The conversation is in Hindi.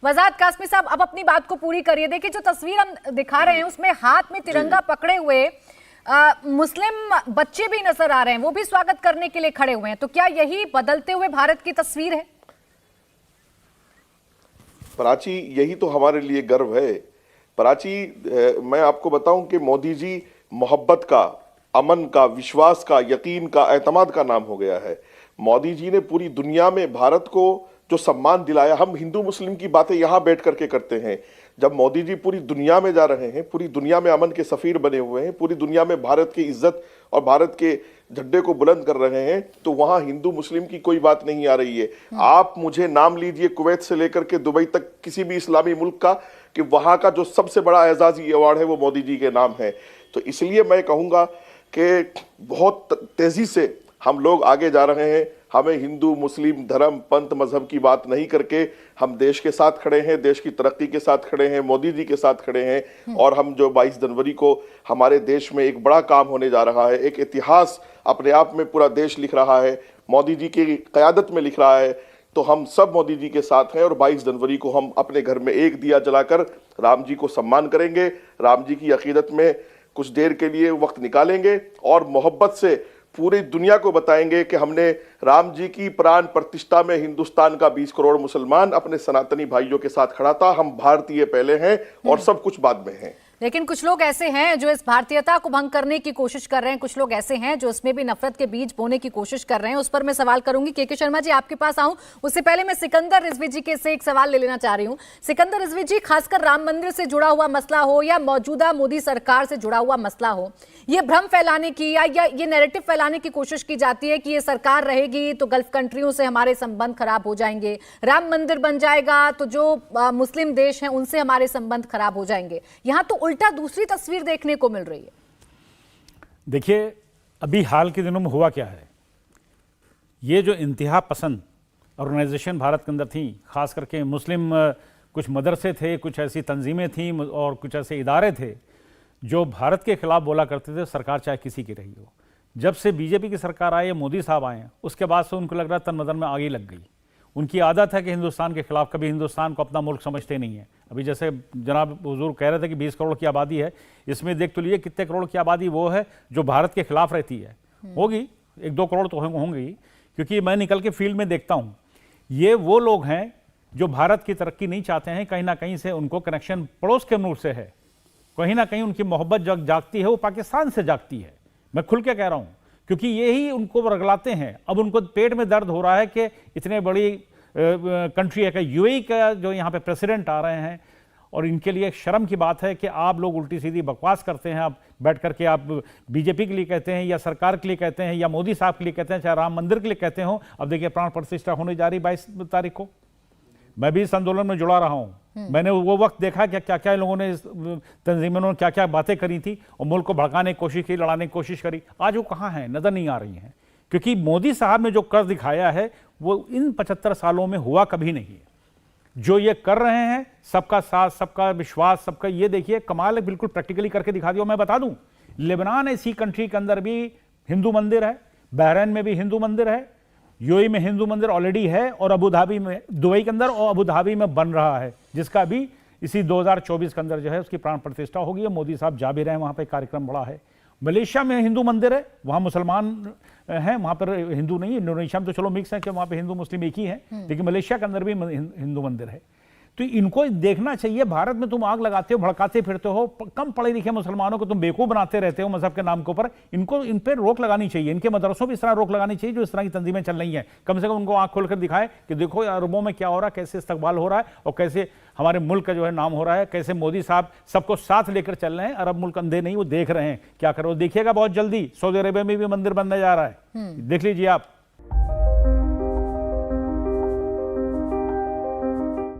वजाद कासमी साहब, अब अपनी बात को पूरी करिए। देखिए, जो तस्वीर हम दिखा रहे हैं उसमें हाथ में तिरंगा पकड़े हुए मुस्लिम बच्चे भी नजर आ रहे हैं, वो भी स्वागत करने के लिए खड़े हुए हैं। तो क्या यही बदलते हुए भारत की तस्वीर है? प्राची, यही तो हमारे लिए गर्व है। प्राची, मैं आपको बताऊं कि मोदी जी मोहब्बत का, अमन का, विश्वास का, यकीन का, एतमाद का नाम हो गया है। मोदी जी ने पूरी दुनिया में भारत को जो सम्मान दिलाया, हम हिंदू मुस्लिम की बातें यहाँ बैठ करके करते हैं। जब मोदी जी पूरी दुनिया में जा रहे हैं, पूरी दुनिया में अमन के सफीर बने हुए हैं, पूरी दुनिया में भारत की इज्जत और भारत के झंडे को बुलंद कर रहे हैं, तो वहां हिंदू मुस्लिम की कोई बात नहीं आ रही है। आप मुझे नाम लीजिए कुवैत से लेकर के दुबई तक किसी भी इस्लामी मुल्क का, कि वहां का जो सबसे बड़ा एजाजी अवार्ड है वो मोदी जी के नाम है। तो इसलिए मैं कहूंगा कि बहुत तेजी से हम लोग आगे जा रहे हैं। हमें हिंदू मुस्लिम धर्म पंथ मजहब की बात नहीं करके हम देश के साथ खड़े हैं, देश की तरक्की के साथ खड़े हैं, मोदी जी के साथ खड़े हैं। और हम जो 22 जनवरी को हमारे देश में एक बड़ा काम होने जा रहा है, एक इतिहास अपने आप में पूरा देश लिख रहा है, मोदी जी की क़यादत में लिख रहा है, तो हम सब मोदी जी के साथ हैं। और 22 जनवरी को हम अपने घर में एक दिया जलाकर राम जी को सम्मान करेंगे, राम जी की अकीदत में कुछ देर के लिए वक्त निकालेंगे और मोहब्बत से पूरी दुनिया को बताएंगे कि हमने राम जी की प्राण प्रतिष्ठा में हिंदुस्तान का 20 करोड़ मुसलमान अपने सनातनी भाइयों के साथ खड़ा था। हम भारतीय पहले हैं और सब कुछ बाद में हैं। लेकिन कुछ लोग ऐसे हैं जो इस भारतीयता को भंग करने की कोशिश कर रहे हैं, कुछ लोग ऐसे हैं जो इसमें भी नफरत के बीज बोने की कोशिश कर रहे हैं। उस पर मैं सवाल करूंगी। के शर्मा जी, आपके पास आऊं उससे पहले मैं सिकंदर रिजवी जी के से एक सवाल ले लेना चाह रही हूं। सिकंदर रिजवी जी, खासकर राम मंदिर से जुड़ा हुआ मसला हो या मौजूदा मोदी सरकार से जुड़ा हुआ मसला हो, ये भ्रम फैलाने की या ये नैरेटिव फैलाने की कोशिश की जाती है कि ये सरकार रहेगी तो गल्फ कंट्रियों से हमारे संबंध खराब हो जाएंगे, राम मंदिर बन जाएगा तो जो मुस्लिम देश हैं उनसे हमारे संबंध खराब हो जाएंगे। यहां तो उल्टा दूसरी तस्वीर देखने को मिल रही है। देखिए, अभी हाल के दिनों में हुआ क्या है, ये जो इंतहा पसंद ऑर्गेनाइजेशन भारत के अंदर थी, खास करके मुस्लिम कुछ मदरसे थे, कुछ ऐसी तंजीमें थीं और कुछ ऐसे इदारे थे जो भारत के खिलाफ बोला करते थे, सरकार चाहे किसी की रही हो। जब से बीजेपी की सरकार आई, मोदी साहब आए, उसके बाद से उनको लग रहा तन बदन में आग ही लग गई। उनकी आदत है कि हिंदुस्तान के खिलाफ, कभी हिंदुस्तान को अपना मुल्क समझते नहीं है। अभी जैसे जनाब हुजूर कह रहे थे कि 20 करोड़ की आबादी है, इसमें देख तो लिए कितने करोड़ की आबादी वो है जो भारत के खिलाफ रहती है। होगी 1-2 करोड़ तो होंगी, क्योंकि मैं निकल के फील्ड में देखता हूँ। ये वो लोग हैं जो भारत की तरक्की नहीं चाहते हैं, कहीं ना कहीं से उनको कनेक्शन पड़ोस के मुल्क से है, कहीं ना कहीं उनकी मोहब्बत जो जागती है वो पाकिस्तान से जागती है। मैं खुल के कह रहा हूँ, क्योंकि यही उनको रगलाते हैं। अब उनको पेट में दर्द हो रहा है कि इतने बड़ी कंट्री है कि यूएई का जो यहाँ पे प्रेसिडेंट आ रहे हैं, और इनके लिए एक शर्म की बात है कि आप लोग उल्टी सीधी बकवास करते हैं। आप बैठ करके आप बीजेपी के लिए कहते हैं या सरकार के लिए कहते हैं या मोदी साहब के लिए कहते हैं, चाहे राम मंदिर के लिए कहते हो। अब देखिए, प्राण प्रतिष्ठा होने जा रही 22 तारीख को। मैं भी इस आंदोलन में जुड़ा रहा हूं। मैंने वो वक्त देखा कि क्या क्या लोगों ने, तंजीमों ने क्या क्या बातें करी थी और मुल्क को भड़काने की कोशिश की, लड़ाने की कोशिश करी। आज वो कहाँ हैं? नजर नहीं आ रही हैं, क्योंकि मोदी साहब ने जो कर दिखाया है वो इन 75 सालों में हुआ कभी नहीं है। जो ये कर रहे हैं, सबका साथ, सबका विश्वास, सबका, ये देखिए कमाल है, बिल्कुल प्रैक्टिकली करके दिखा दिया। मैं बता दूं, लेबनान ऐसी कंट्री के अंदर भी हिंदू मंदिर है, बहरीन में भी हिंदू मंदिर है, यूएई में हिंदू मंदिर ऑलरेडी है, और अबू धाबी में, दुबई के अंदर और अबू धाबी में बन रहा है, जिसका भी इसी 2024 के अंदर जो है उसकी प्राण प्रतिष्ठा होगी। मोदी साहब जा भी रहे हैं, वहां पे कार्यक्रम बड़ा है। मलेशिया में हिंदू मंदिर है, वहां मुसलमान हैं, वहां पर हिंदू नहीं। इंडोनेशिया में तो चलो मिक्स है कि वहां पे हिंदू मुस्लिम एक ही है, लेकिन मलेशिया के अंदर भी हिंदू मंदिर है। तो इनको देखना चाहिए। भारत में तुम आग लगाते हो, भड़काते फिरते हो, कम पढ़े लिखे मुसलमानों को तुम बेवकूफ बनाते रहते हो मजहब के नाम के ऊपर। इनको इन पर रोक लगानी चाहिए, इनके मदरसों पर इस तरह रोक लगानी चाहिए जो इस तरह की तंजीमें चल रही हैं। कम से कम उनको आंख खोलकर दिखाए कि देखो अरबों में क्या हो रहा है, कैसे इस्तकबाल हो रहा है और कैसे हमारे मुल्क का जो है नाम हो रहा है, कैसे मोदी साहब सबको साथ लेकर चल रहे हैं। अरब मुल्क अंधे नहीं, वो देख रहे हैं क्या करो। देखिएगा बहुत जल्दी सऊदी अरेबिया में भी मंदिर बनने जा रहा है, देख लीजिए आप।